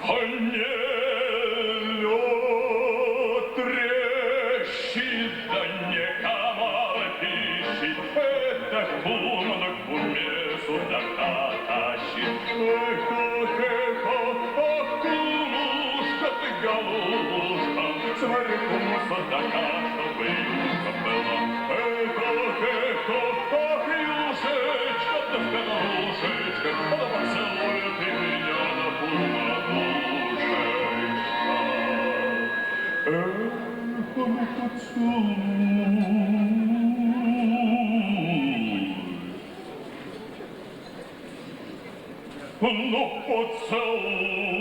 А не лед трещит, да не комар пищит, это кумна к куме судака тащит. Эх, эх, ах, кумушка ты, голубушка, смотри, кум судака, чтобы юшка была. Эх, эх, ах, юшечка, ты старушечка, да поцелуй ты меня на подушечка. Эх, ну поцелуй. Ну поцелуй.